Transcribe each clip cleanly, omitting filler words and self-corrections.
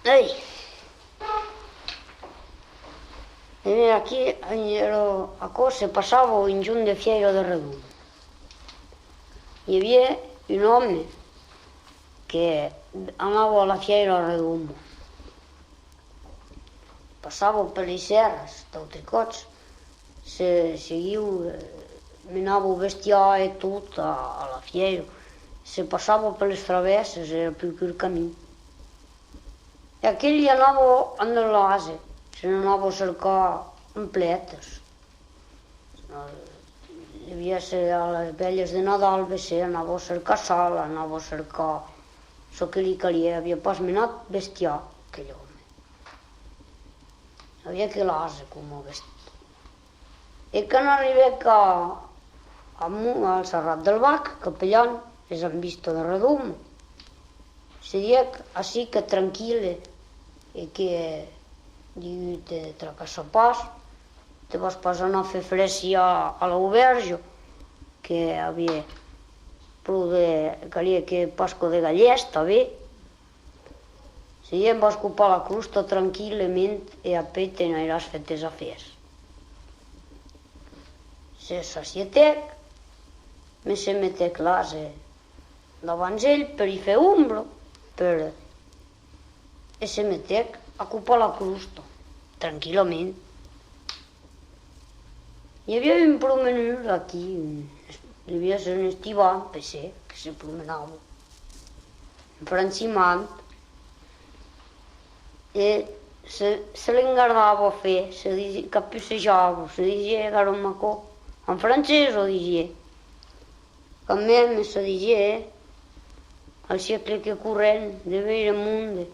Ei, e aquí a cosa se passava in giù de Fieiro de Redum. Hi havia un home que anava a la Fieiro de Redum. Passava per les serres d'Altricots, menava el bestiar i tot a la Fieiro. Se passava per les travesses, era più che il camí. E aquell hi anava a l'ase, se n'anava a cercar ampletes. Hi havia a les velles de Nadal, anava a cercar sal, anava a cercar el que li calia, havia pas menat bestiar, aquell home. Havia que l'ase com a bestiar. E quan arribèc al Serrat del Bac, capellan, és en vista de Redum, se diec així que tranquil·le i que diu te tracassa pas, te vas pas anar a fer fressia a l'auberge, que havia prou de... calia que pasco de gallès, també. Se diec vas ocupar la crusta tranquil·lament i a pell te n'aniràs fet els afers. Se sacietec, me se metec l'ase davant ell per hi fer ombra, e se metec a ocupar la crusta, tranquil·lament. Hi havia un promenur aquí, hi havia un estival, que se promenava, francimant, i se l'engardava a fer, se capussejava, se digia garomacó, en francès ho digia. Quand même se digia, al segle que corrent, de veure monde,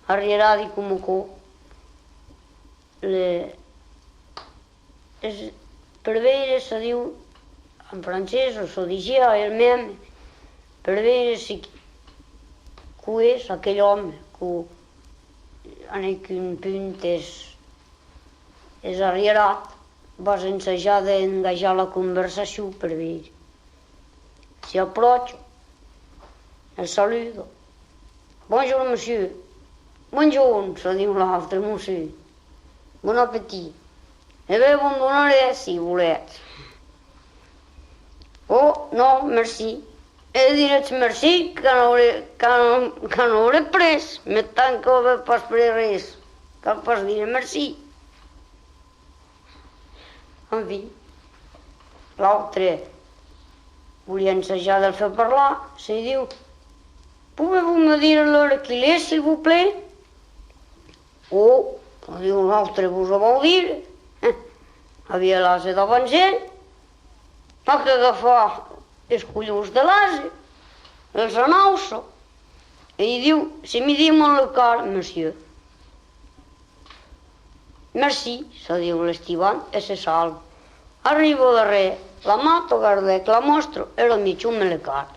arrieradi com acó. Per veure se diu, en francès, se digia el meme, per veure si qui és aquell home, que en algun punt és arrierat, vas ensejar d'engajar la conversació per veure. Si aprocho, el saludo. Bonjour, monsieur. Bonjour, se diu l'altre, monsieur. Bon appétit. E bé, bon donaré, si volets. Oh, no, merci. He direts merci, que no hauré pres. Me tant que ho haver pas pres res. Cal pas dir merci. En fi, l'altre volia ensejar del fer parlar, se diu, pouvez-vous me dire l'heure qu'il est, s'il vous plaît? Oh, diu l'altre, vos ho vau dir? Havia l'ase davant ell, va que agafar els collons de l'ase, els anauça, i diu, se mi diu molt le car, monsieur. Merci, se diu l'estival, e se salva. Arribo darrere, la mato, guardec, la mostro, e lo mitjo me le car.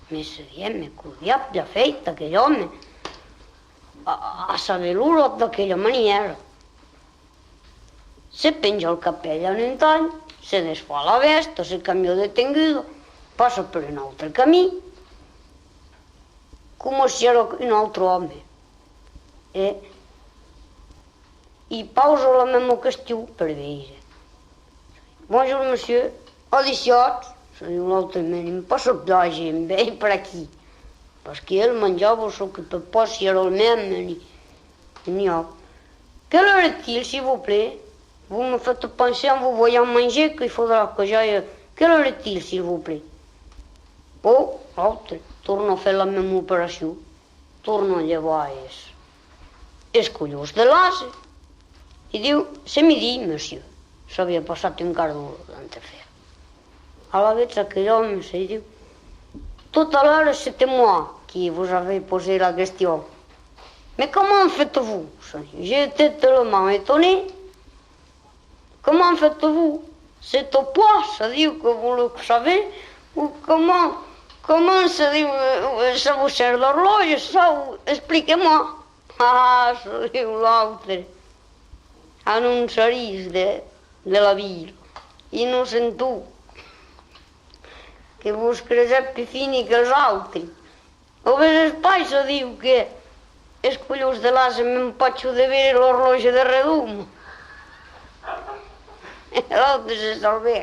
Me se diem, me cudiap ja fet aquell home, a saber-lo d'aquella maniera. Se penja el capell en un tall, se desfà la vesta, se canvia de tenguda, passa per un altre camí, com si era un altre home. I pausa la meva qüestió per veure. Bonjour, monsieur. Audicions, se diu l'altre, em passa la gent, ve per aquí. Perquè ell menjava el que per pas si era el même, ni ho. Quelle heure est-il, s'il vous plaît? Vous me faites penser en vous voyant manger qu'il faudra que j'aille. Quelle heure est-il, s'il vous plaît? Oh, l'altre, torna a fer la meva operació, torna a llevar els collons de l'ase. I diu, c'est midi, monsieur. S'havia passat un quart d'hora d'entrefer. A la vez aquell home se diu, tout à l'heure c'était moi qui vous avais posé la question. Mais comment faites-vous? J'ai été tellement étonné. Comment faites-vous? C'est au poids, ça dit que vous le savez, ou comment ça dit, ça vous sert l'horloge, ça, expliquez-moi. Ah, ça dit l'altre. En un cerís de la vila, innocent tu, que vos cresep més fini que els altres. O ves espai se diu que els collons de l'asa m'empatxo de veure l'horloge de redum. L'altre se salvé.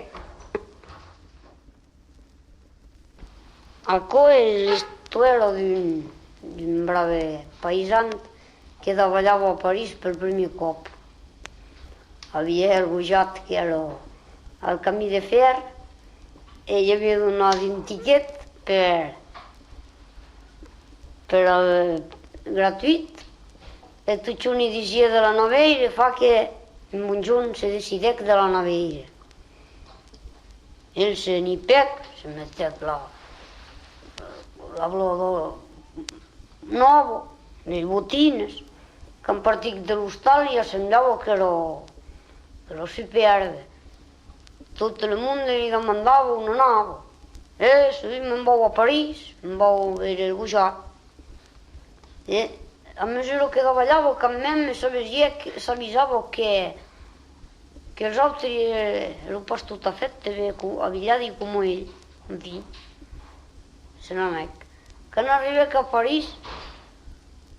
Aquò és l'història d'un brave paisant que treballava a París per primer cop. Havia argujat que era al camí de fer i hi havia donat un tiquet gratuït e tot un dicia de la naveira fa que en Monjón se decideix de la naveira. Ell se n'hi pec, se metec la blada nova, les botines, que en partit de l'hostal ja semblava que era superbe. Tot el món li demandava on anava. Me'n vau a París, me'n vau veure el gujat. A mesura que treballava, també s'avisava que els altres eren pas tot a fet de avilladi com ell. En fi, se n'anec. Quan arribec a París,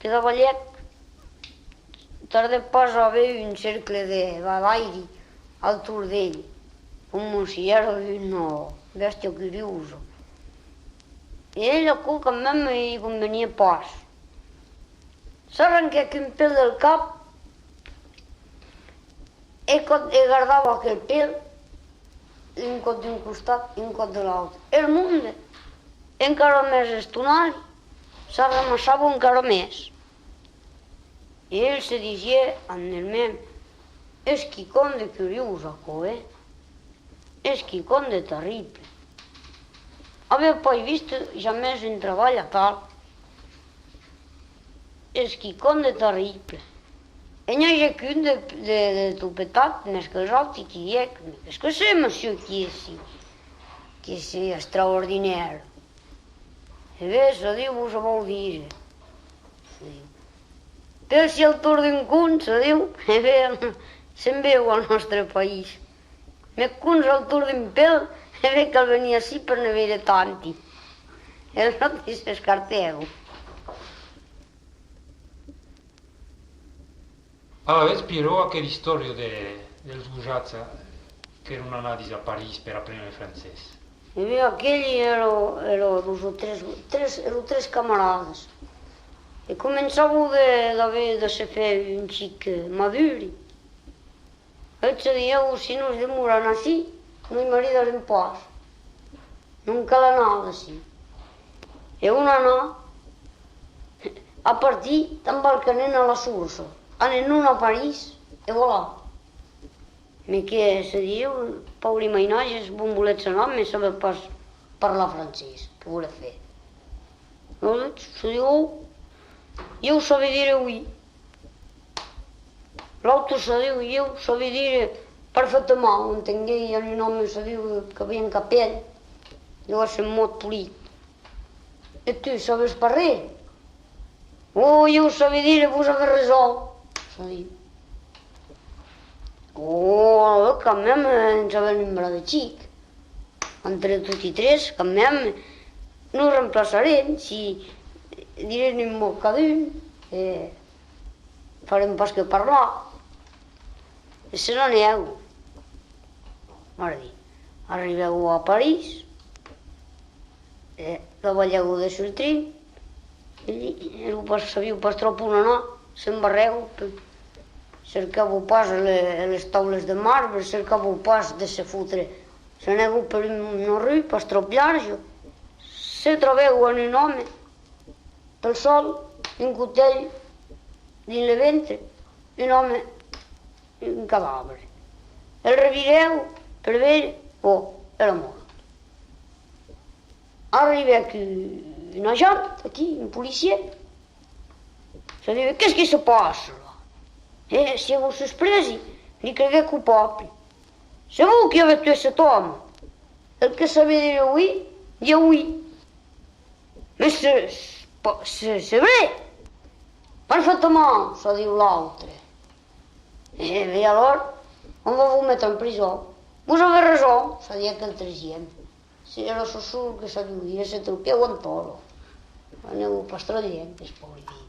que treballec, tardè pas a haver un cercle de balairi al tour d'ell, com si era una bèstia curiosa. I ell aquò també m'hi convenia pas. S'arrenquec un pèl del cap i guardava aquell pèl un cop d'un costat i un cop de l'altre. El món, encara més estonari, s'arramassava encara més. I ell se dicia en el mem, és quicón de curiós aquò, és quicón de terrible. Havia pas vist jamés un treball a tal. És quicón de terrible. E n'hi ha qu'un de topetat, més que els altres, qui dic, és que c'est monsieur qui és extraordinaire. E bé, se diu, vos ho vol dir. Però si el tour d'un cun, se diu, e bé, se'n veu al nostre país. Més cuns al tour d'un pèl, e bé que el venia així per no veure tanti. Els altres s'escarteu. Aveți però aquella storia dels gujats che erano andati a Parigi per apprendere il francese. E bé, aquells eren tres camarades. E començava de se fer un xic maduri. Ells dieu, si no es demoren així, no hi maridarem pas. No cal anar d'ací. E un anar a partir t'embarcanent a la Sursa. Anen un a París, e voilà. Me que se diu, Pauli Mainatges, bon volets anar, me saber pas parlar francès, què voleu fer? Llavors, se diu, jo ho sabia dir avui. L'altre se diu, jo ho sabia dir perfectament, ho entengué, i un home se diu que havia en capell, llavors en mot polit. E tu, sabes parlar? Oh, jo ho sabia dir, vos avez raison. Se diu. Oh, quand même, ens avem un bra de xic. Entre tots i tres, quand même, no reemplaçarem si direm un mot cada un, farem pas que parlar. I se n'aneu. Arribeu a París, treballeu de sortir, i sabíeu pas trop on anar, s'embarreu, cercaveu pas les taules de marbre, cercaveu pas de se fotre. S'aneu per una rue, pas trop llarga, se trobeu en un home, pel sol, un cotell dins el ventre, un home, un cadàver. El revireu per veure, era mort. Arriba un agent, aquí, un policier, se diu, qu'est-ce qui se passe là? Si vous sorpresi, li cregué coupable. C'est vous qui avez tué cet homme. El que sabia dir oui, dit oui. Mais c'est vrai. Parfaitement, se diu l'altre. Et alors, on va vous mettre en prison. Vous avez raison, se dit aquell tresient. Si era sosur que se diu, se truqueu en toro. Aneu pas traient, es pobre dir.